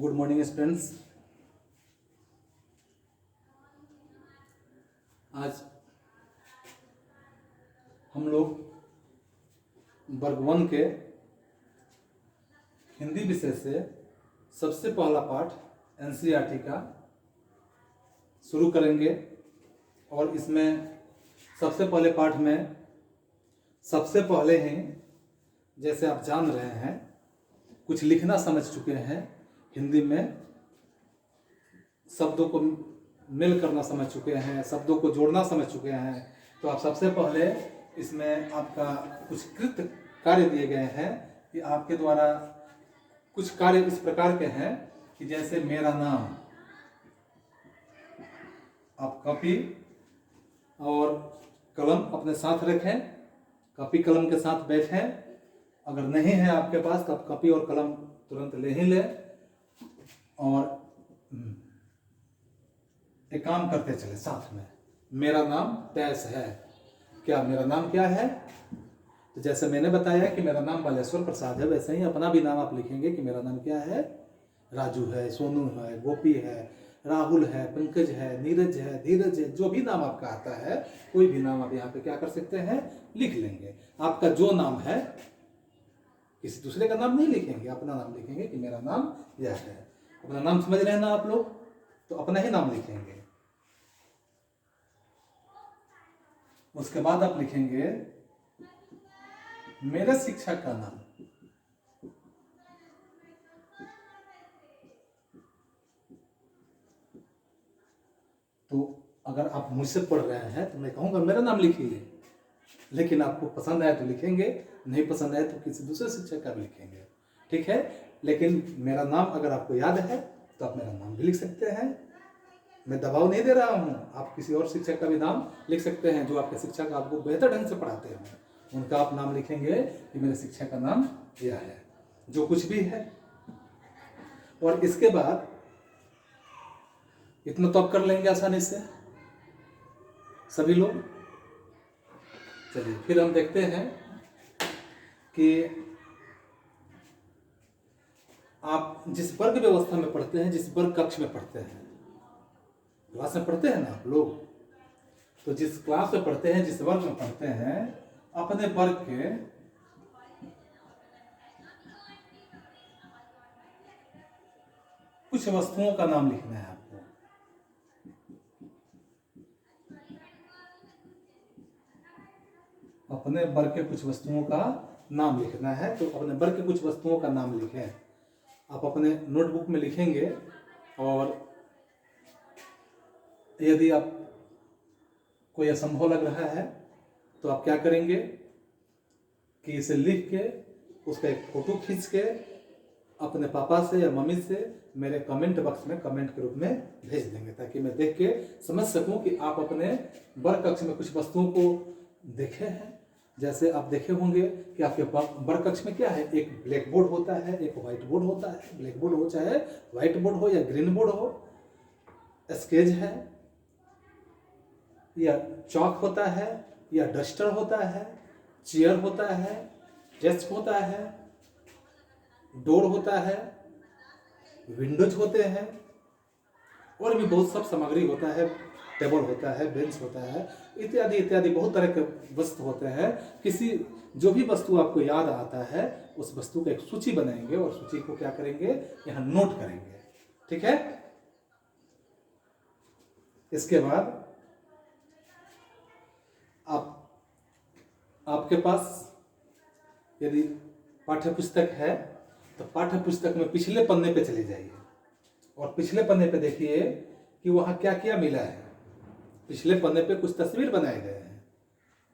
Good morning students. आज हम लोग वर्ग 1 के हिंदी विषय से सबसे पहला पाठ एनसीईआरटी का शुरू करेंगे और इसमें सबसे पहले पाठ में सबसे पहले ही जैसे आप जान रहे हैं कुछ लिखना समझ चुके हैं, हिंदी में शब्दों को मेल करना समझ चुके हैं, शब्दों को जोड़ना समझ चुके हैं। तो आप सबसे पहले इसमें आपका कुछ कृत कार्य दिए गए हैं कि आपके द्वारा कुछ कार्य इस प्रकार के हैं कि जैसे मेरा नाम, आप कॉपी और कलम अपने साथ रखें, कॉपी कलम के साथ बैठें। अगर नहीं है आपके पास तो आप कॉपी और कलम तुरंत ले ही लें और एक काम करते चले साथ में। मेरा नाम डैश है। क्या मेरा नाम क्या है? तो जैसे मैंने बताया कि मेरा नाम बालेश्वर प्रसाद है, वैसे ही अपना भी नाम आप लिखेंगे कि मेरा नाम क्या है। राजू है, सोनू है, गोपी है, राहुल है, पंकज है, नीरज है, धीरज है, जो भी नाम आपका आता है, कोई भी नाम आप यहाँ पे क्या कर सकते हैं, लिख लेंगे। आपका जो नाम है, किसी दूसरे का नाम नहीं लिखेंगे, अपना नाम लिखेंगे कि मेरा नाम यह है। अपना नाम समझ रहे हैं ना आप लोग, तो अपना ही नाम लिखेंगे। उसके बाद आप लिखेंगे मेरे शिक्षक का नाम। तो अगर आप मुझसे पढ़ रहे हैं तो मैं कहूंगा मेरा नाम लिखिए, लेकिन आपको पसंद आए तो लिखेंगे, नहीं पसंद आए तो किसी दूसरे शिक्षक का भी लिखेंगे, ठीक है। लेकिन मेरा नाम अगर आपको याद है तो आप मेरा नाम भी लिख सकते हैं। मैं दबाव नहीं दे रहा हूँ, आप किसी और शिक्षक का भी नाम लिख सकते हैं जो आपके शिक्षक आपको बेहतर ढंग से पढ़ाते हैं, उनका आप नाम लिखेंगे कि मेरे शिक्षक का नाम यह है, जो कुछ भी है। और इसके बाद इतना तो आप कर लेंगे आसानी से सभी लोग। चलिए फिर हम देखते हैं कि आप जिस वर्ग व्यवस्था में पढ़ते हैं, जिस वर्ग कक्ष में पढ़ते हैं, क्लास में पढ़ते हैं ना आप लोग, तो जिस क्लास में पढ़ते हैं, जिस वर्ग में पढ़ते हैं, अपने वर्ग के कुछ वस्तुओं का नाम लिखना है आपको। अपने वर्ग के कुछ वस्तुओं का नाम लिखना है, तो अपने वर्ग के कुछ वस्तुओं का नाम लिखें। आप अपने नोटबुक में लिखेंगे और यदि आप कोई असंभव लग रहा है तो आप क्या करेंगे कि इसे लिख के उसका एक फोटो खींच के अपने पापा से या मम्मी से मेरे कमेंट बॉक्स में कमेंट के रूप में भेज देंगे, ताकि मैं देख के समझ सकूं कि आप अपने वर्ग कक्ष में कुछ वस्तुओं को देखे हैं। जैसे आप देखे होंगे कि आपके वर्ग कक्ष में क्या है, एक ब्लैक बोर्ड होता है, एक व्हाइट बोर्ड होता है। ब्लैक बोर्ड हो चाहे व्हाइट बोर्ड हो या ग्रीन बोर्ड हो, स्केच है या चौक होता है या डस्टर होता है, चेयर होता है, डेस्क होता है, डोर होता है, विंडोज होते हैं, और भी बहुत सब सामग्री होता है, टेबल होता है, बेंच होता है, इत्यादि इत्यादि बहुत तरह के वस्तु होते हैं। किसी जो भी वस्तु आपको याद आता है उस वस्तु का एक सूची बनाएंगे और सूची को क्या करेंगे, यहाँ नोट करेंगे, ठीक है। इसके बाद आपके पास यदि पाठ्य पुस्तक है तो पाठ्य पुस्तक में पिछले पन्ने पे चले जाइए और पिछले पन्ने पे देखिए कि वहां क्या क्या मिला है। पिछले पन्ने पे कुछ तस्वीर बनाए गए हैं।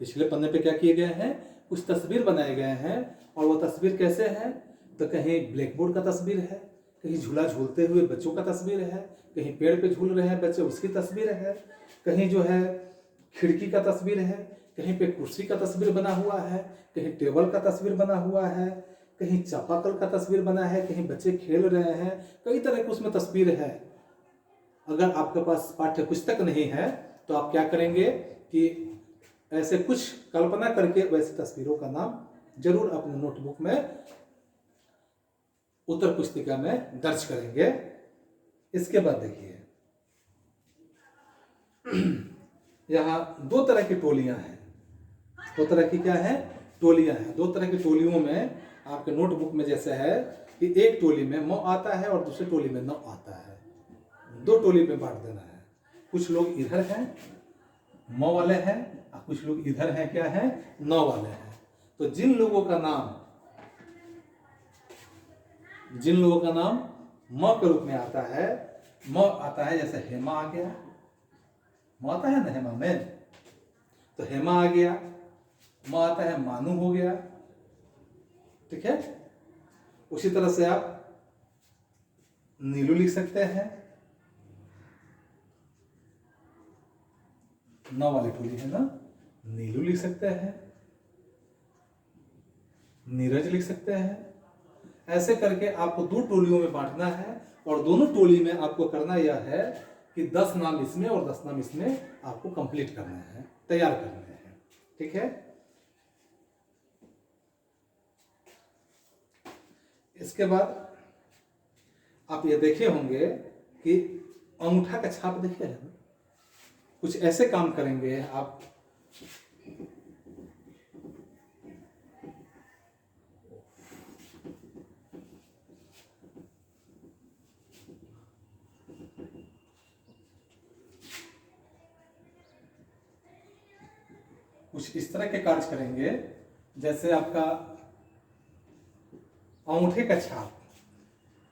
पिछले पन्ने पे क्या किए गए हैं, कुछ तस्वीर बनाए गए हैं। और वो तस्वीर कैसे है, तो कहीं ब्लैक बोर्ड का तस्वीर है, कहीं झूला झूलते हुए बच्चों का तस्वीर है, कहीं पेड़ पे झूल रहे हैं बच्चे उसकी तस्वीर है, कहीं जो है खिड़की का तस्वीर है, कहीं पे कुर्सी का तस्वीर बना हुआ है, कहीं टेबल का तस्वीर बना हुआ है, कहीं चापाकल का तस्वीर बना है, कहीं बच्चे खेल रहे हैं, कई तरह की उसमें तस्वीर है। अगर आपके पास पाठ्य पुस्तक नहीं है तो आप क्या करेंगे कि ऐसे कुछ कल्पना करके वैसे तस्वीरों का नाम जरूर अपने नोटबुक में उत्तर पुस्तिका में दर्ज करेंगे। इसके बाद देखिए, यहाँ दो तरह की टोलियां हैं। दो तरह की क्या है? टोलियां हैं। दो तरह की टोलियों में आपके नोटबुक में जैसे है कि एक टोली में म आता है और दूसरी टोली में न आता है। दो टोली में बांट देना है। कुछ लोग इधर हैं, म वाले हैं, और कुछ लोग इधर हैं, क्या है? न वाले हैं। तो जिन लोगों का नाम म के रूप में आता है, म आता है, जैसे हेमा आ गया, म आता है ना हेमा में, तो हेमा आ गया। म आता है, मानू हो गया। ठीक है। उसी तरह से आप नीलू लिख सकते हैं, न वाली टोली है ना, नीलू लिख सकते हैं, नीरज लिख सकते हैं। ऐसे करके आपको दो टोलियों में बांटना है और दोनों टोली में आपको करना यह है कि 10 नाम इसमें और 10 नाम इसमें आपको कंप्लीट करना है, तैयार करना है। ठीक है। इसके बाद आप ये देखे होंगे कि अंगूठा का छाप देखे है ना, कुछ ऐसे काम करेंगे आप। कुछ इस तरह के कार्य करेंगे, जैसे आपका अंगूठे का छाप,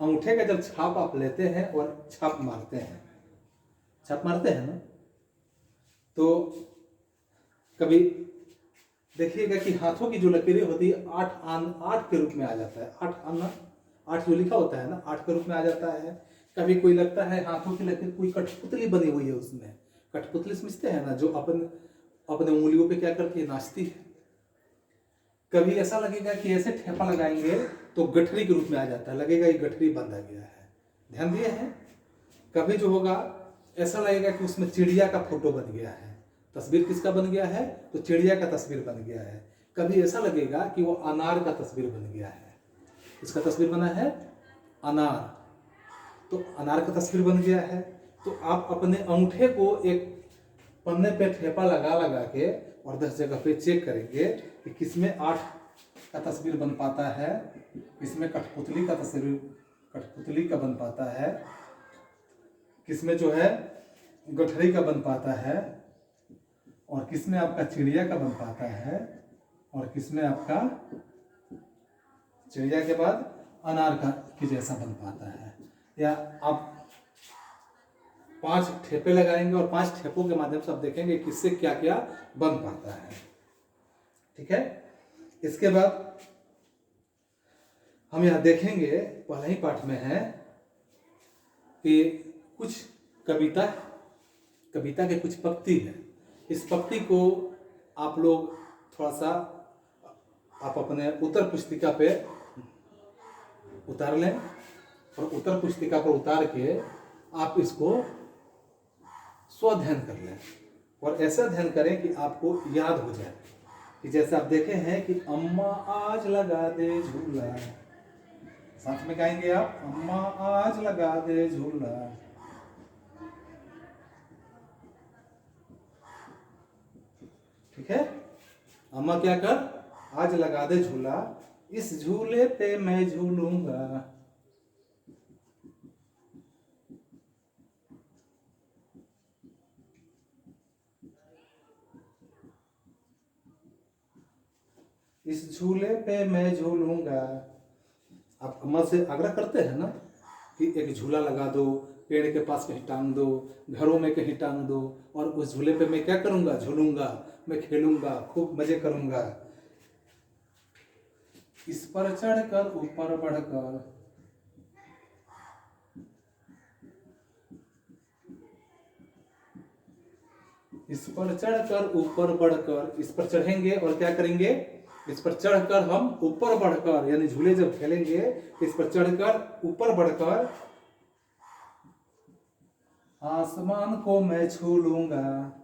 अंगूठे का जब छाप आप लेते हैं और छाप मारते हैं ना, तो कभी देखिएगा कि हाथों की जो लकीरें होती है 8 के रूप में आ जाता है। 8 जो लिखा होता है ना, 8 के रूप में आ जाता है। कभी कोई लगता है हाथों की लकीर कोई कठपुतली बनी हुई है, उसमें कठपुतली समझते हैं ना, जो अपने उंगलियों पे क्या करती है, नाचती है। कभी ऐसा लगेगा कि ऐसे ठेपा लगाएंगे तो गठरी के रूप में आ जाता है, लगेगा ये गठरी बंधा गया है। ध्यान दिए हैं? कभी जो होगा ऐसा लगेगा कि उसमें चिड़िया का फोटो बन गया है। तस्वीर किसका बन गया है? तो चिड़िया का तस्वीर बन गया है। कभी ऐसा लगेगा कि वो अनार का तस्वीर बन गया है। इसका तस्वीर बना है अनार, तो अनार का तस्वीर बन गया है। तो आप अपने अंगूठे को एक पन्ने पे ठेपा लगा के और 10 जगह पे चेक करेंगे कि किसमें 8 का तस्वीर बन पाता है, किसमें कठपुतली का बन पाता है, किसमें जो है गठरी का बन पाता है, और किसमें आपका चिड़िया का बन पाता है, और किसमें आपका चिड़िया के बाद अनार का की जैसा बन पाता है। या आप 5 ठेपे लगाएंगे और 5 ठेपों के माध्यम से आप देखेंगे किससे क्या क्या बन पाता है। ठीक है। इसके बाद हम यहां देखेंगे, पहले ही पाठ में है कि कुछ कविता के कुछ पंक्ति है। इस पंक्ति को आप लोग थोड़ा सा आप अपने उत्तर पुस्तिका पे उतार लें, और उत्तर पुस्तिका पर उतार के आप इसको स्वाध्ययन कर लें, और ऐसा अध्ययन करें कि आपको याद हो जाए। कि जैसे आप देखे हैं कि अम्मा आज लगा दे झूला, साथ में गाएंगे आप, अम्मा आज लगा दे झूला। ठीक है। अम्मा क्या कर, आज लगा दे झूला, इस झूले पे मैं झूलूंगा। इस झूले पे मैं झूलूंगा। आप अम्मा से आग्रह करते हैं ना कि एक झूला लगा दो, पेड़ के पास कहीं टांग दो, घरों में कहीं टांग दो, और उस झूले पे मैं क्या करूंगा, झूलूंगा, मैं खेलूंगा, खूब मजे करूंगा। इस पर चढ़कर ऊपर बढ़कर, इस पर चढ़कर ऊपर बढ़कर, इस पर चढ़ेंगे और क्या करेंगे, इस पर चढ़कर हम ऊपर बढ़कर, यानी झूले जब खेलेंगे इस पर चढ़कर ऊपर बढ़कर आसमान को मैं छू लूंगा।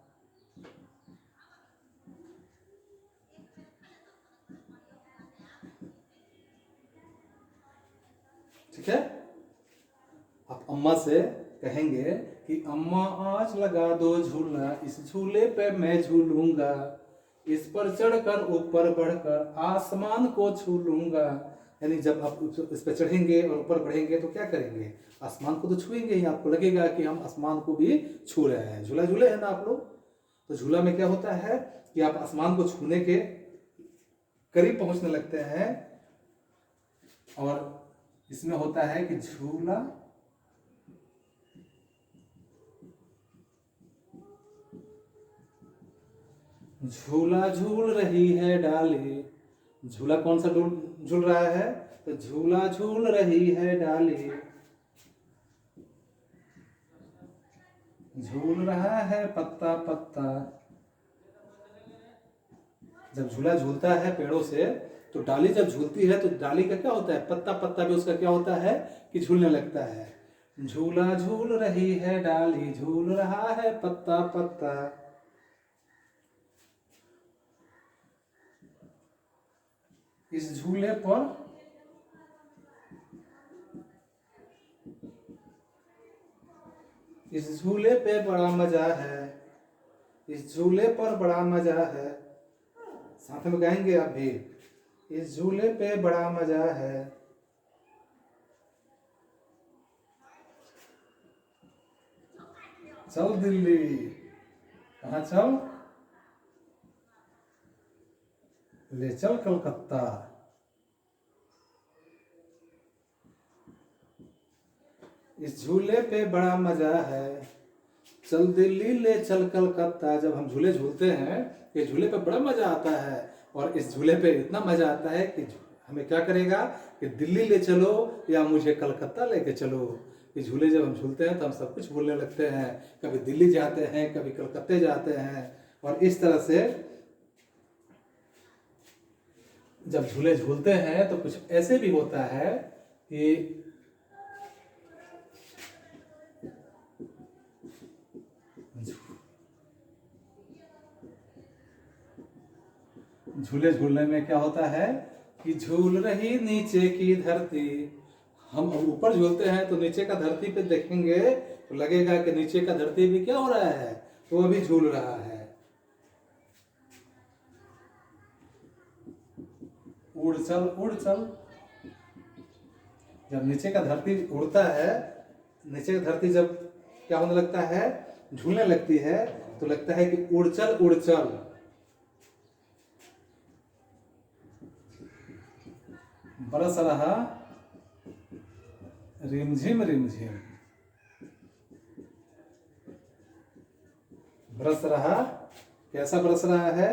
ठीक है। आप अम्मा से कहेंगे कि अम्मा आज लगा दो झूला, इस झूले पे मैं झूलूंगा, इस पर चढ़कर ऊपर बढ़कर आसमान को छू लूंगा। यानी जब आप इस पर चढ़ेंगे और ऊपर बढ़ेंगे तो क्या करेंगे, आसमान को तो छुएंगे ही, आपको लगेगा कि हम आसमान को भी छू रहे हैं। झूला झूले हैं ना आप लोग, तो झूला में क्या होता है कि आप आसमान को छूने के करीब पहुंचने लगते हैं। और इसमें होता है कि झूला झूला झूल रही है डाली, झूला कौन सा झूल रहा है, तो झूला झूल रही है डाली, झूल रहा है पत्ता पत्ता। जब झूला झूलता है पेड़ों से तो डाली जब झूलती है तो डाली का क्या होता है, पत्ता पत्ता भी उसका क्या होता है कि झूलने लगता है। झूला झूल रही है डाली, झूल रहा है पत्ता पत्ता। इस झूले पर इस झूले पे बड़ा मजा है, इस झूले पर बड़ा मजा है। साथ में गाएंगे आप भी, इस झूले पे बड़ा मजा है। चल दिल्ली, कहाँ चल, ले चल कलकत्ता। इस झूले पे बड़ा मजा है, चल दिल्ली ले चल कलकत्ता। जब हम झूले झूलते हैं ये झूले पे बड़ा मजा आता है, और इस झूले पे इतना मजा आता है कि हमें क्या करेगा कि दिल्ली ले चलो या मुझे कलकत्ता लेके चलो। ये झूले जब हम झूलते हैं तो हम सब कुछ भूलने लगते हैं, कभी दिल्ली जाते हैं कभी कलकत्ते जाते हैं। और इस तरह से जब झूले झूलते हैं तो कुछ ऐसे भी होता है कि झूले झूलने में क्या होता है कि झूल रही नीचे की धरती। हम ऊपर झूलते हैं तो नीचे का धरती पे देखेंगे तो लगेगा कि नीचे का धरती भी क्या हो रहा है, तो वो भी झूल रहा है। उड़ चल उड़ चल। जब नीचे का धरती उड़ता है, नीचे का धरती जब क्या होने लगता है, झूलने लगती है, तो लगता है कि उड़ चल उड़ चल। बरस रहा रिमझिम रिमझिम, बरस रहा, कैसा बरस रहा है,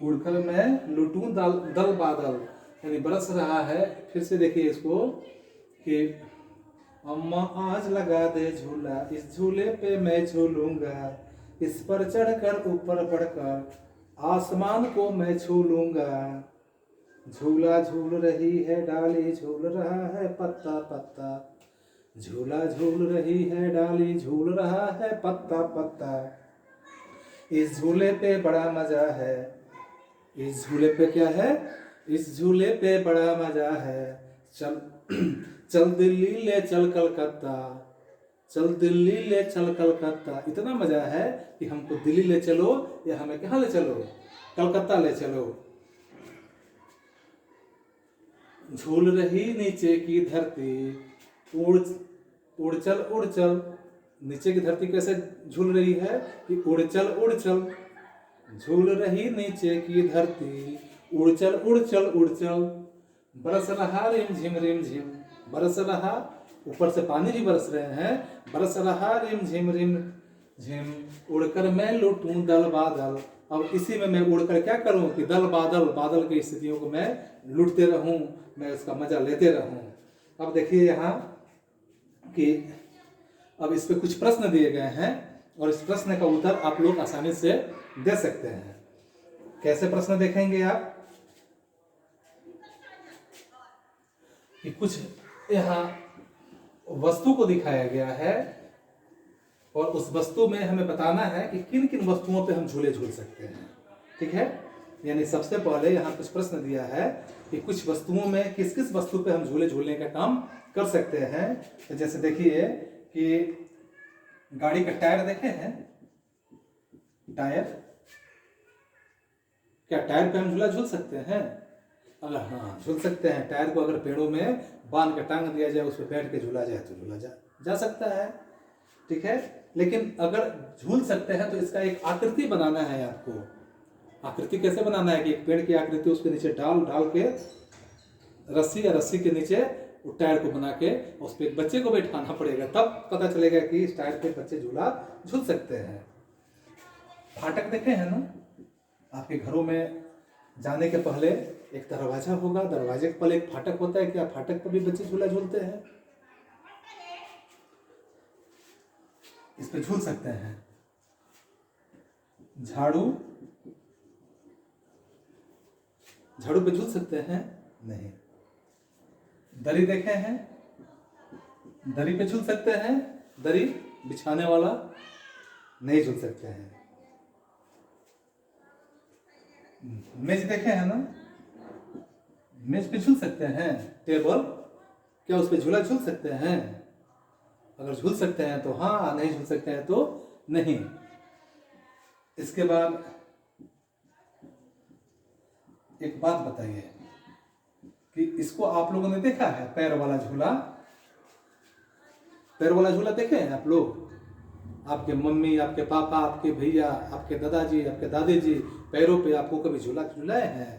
उड़कर मैं लुटूं दल दल बादल। यानी बरस रहा है। फिर से देखिए इसको कि अम्मा आज लगा दे झूला, इस झूले पे मैं झूलूंगा, इस पर चढ़कर ऊपर बढ़कर आसमान को मैं छू लूंगा। झूला झूल रही है डाली, झूल रहा है पत्ता पत्ता, झूला झूल रही है डाली, झूल रहा है पत्ता पत्ता। इस झूले पे बड़ा मजा है, इस झूले पे क्या है, इस झूले पे बड़ा मजा है। चल चल दिल्ली ले चल कलकत्ता, चल दिल्ली ले चल कलकत्ता। इतना मजा है कि हमको दिल्ली ले चलो या हमें कहाँ ले चलो, कलकत्ता ले चलो। झूल रही नीचे की धरती, उड़ उड़ चल। नीचे की धरती कैसे झूल रही है कि उड़ चल। झूल रही नीचे की धरती, उड़ चल। बरस रहा रिमझिम रिमझिम, बरस रहा, ऊपर से पानी भी बरस रहे हैं। बरस रहा रिमझिम रिमझिम, उड़कर मैं लूटूं दल बादल। अब इसी में मैं उड़कर क्या करूं कि दल बादल, बादल की स्थितियों को मैं लूटते रहूं, मैं उसका मजा लेते रहूं। अब देखिए यहाँ कि अब इस पे कुछ प्रश्न दिए गए हैं और इस प्रश्न का उत्तर आप लोग आसानी से दे सकते हैं। कैसे प्रश्न देखेंगे आप कि कुछ यहाँ वस्तु को दिखाया गया है और उस वस्तु में हमें बताना है कि किन किन वस्तुओं पे हम झूले झूल सकते हैं। ठीक है, यानी सबसे पहले यहाँ कुछ प्रश्न दिया है कि कुछ वस्तुओं में किस किस वस्तु पे हम झूले झूलने का काम कर सकते हैं। तो जैसे देखिए कि गाड़ी का टायर देखे हैं, टायर, क्या टायर पे हम झूला झूल सकते हैं? अगर हाँ झूल सकते हैं। टायर को अगर पेड़ों में बांध के टांग दिया जाए, उस पर बैठ के झूला जाए तो झूला जा सकता है। ठीक है, लेकिन अगर झूल सकते हैं तो इसका एक आकृति बनाना है आपको। आकृति कैसे बनाना है कि एक पेड़ की आकृति उसके नीचे डाल के रस्सी या रस्सी के नीचे उस टायर को बना के उस पर एक बच्चे को बैठाना पड़ेगा, तब पता चलेगा कि इस टायर पे बच्चे झूला झूल सकते हैं। फाटक देखे हैं ना, आपके घरों में जाने के पहले एक दरवाजा होगा, दरवाजे के पहले एक फाटक होता है। क्या फाटक पर भी बच्चे झूला झूलते हैं? इस पे झूल सकते हैं। झाड़ू पे झूल सकते हैं? नहीं। दरी देखे हैं, दरी पे झूल सकते हैं? दरी बिछाने वाला नहीं झूल सकते हैं। मेज देखे हैं ना, मेज पे झूल सकते हैं। टेबल, क्या उस पे झूला झूल सकते हैं? अगर झूल सकते हैं तो हाँ, नहीं झूल सकते हैं तो नहीं। इसके बाद एक बात बताइए कि इसको आप लोगों ने देखा है पैर वाला झूला? पैर वाला झूला देखे हैं आप लोग? आपके मम्मी, आपके पापा, आपके भैया, आपके दादाजी, आपके दादी जी पैरों पे आपको कभी झूला झूलाए हैं?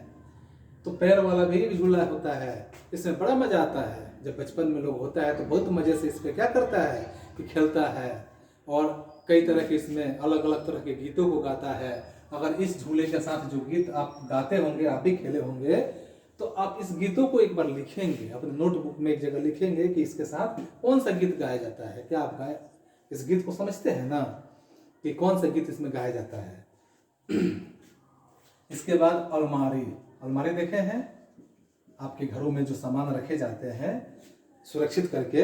तो पैर वाला भी एक झूला होता है। इसमें बड़ा मजा आता है। जब बचपन में लोग होता है तो बहुत मजे से इस पे क्या करता है कि खेलता है और कई तरह के इसमें अलग अलग तरह के गीतों को गाता है। अगर इस झूले के साथ जो गीत आप गाते होंगे, आप भी खेले होंगे, तो आप इस गीतों को एक बार लिखेंगे, अपने नोटबुक में एक जगह लिखेंगे कि इसके साथ कौन सा गीत गाया जाता है। क्या आप गाए इस गीत को समझते हैं ना कि कौन सा गीत इसमें गाया जाता है? इसके बाद अलमारी, अलमारी देखे हैं? आपके घरों में जो सामान रखे जाते हैं सुरक्षित करके,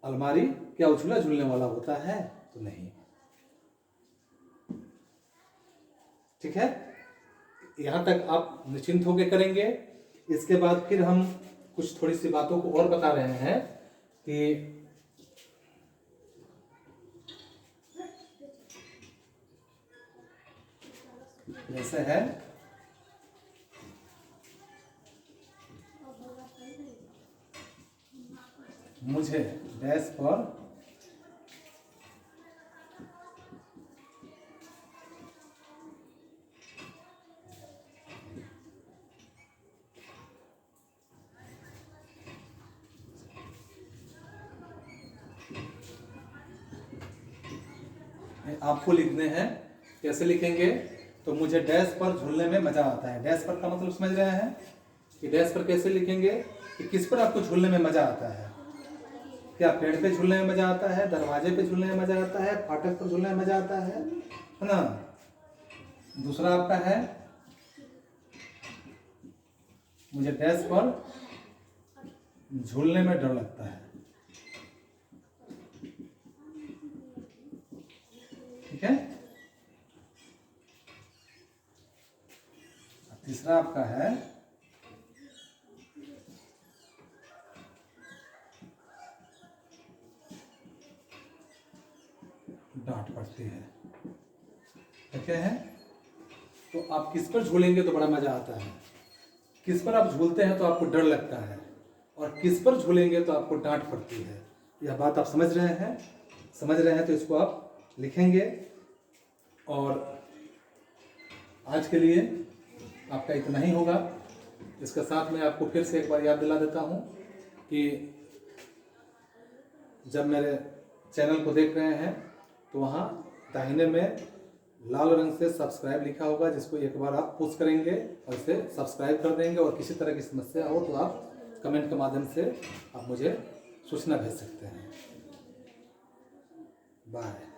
अलमारी क्या झूला झूलने वाला होता है? तो नहीं। ठीक है, यहां तक आप निश्चिंत होकर करेंगे। इसके बाद फिर हम कुछ थोड़ी सी बातों को और बता रहे हैं कि जैसे है मुझे डैश पर आपको लिखने हैं। कैसे लिखेंगे? तो मुझे डैश पर झूलने में मजा आता है। डैश पर का मतलब समझ रहे हैं कि डैश पर कैसे लिखेंगे कि किस पर आपको झूलने में मजा आता है। क्या पेड़ पे झूलने में मजा आता है, दरवाजे पे झूलने में मजा आता है, फाटक पर झूलने में मजा आता है ना? दूसरा आपका है मुझे डैश पर झूलने में डर लगता है। ठीक है, तीसरा आपका है डांट पड़ती है। देखे हैं? तो आप किस पर झूलेंगे तो बड़ा मजा आता है, किस पर आप झूलते हैं तो आपको डर लगता है, और किस पर झूलेंगे तो आपको डांट पड़ती है। यह बात आप समझ रहे हैं? समझ रहे हैं तो इसको आप लिखेंगे। और आज के लिए आपका इतना ही होगा। इसके साथ में आपको फिर से एक बार याद दिला देता हूँ कि जब मेरे चैनल को देख रहे हैं तो वहाँ दाहिने में लाल रंग से सब्सक्राइब लिखा होगा, जिसको एक बार आप पुश करेंगे और इसे सब्सक्राइब कर देंगे। और किसी तरह की समस्या हो तो आप कमेंट के माध्यम से आप मुझे सूचना भेज सकते हैं। बाय।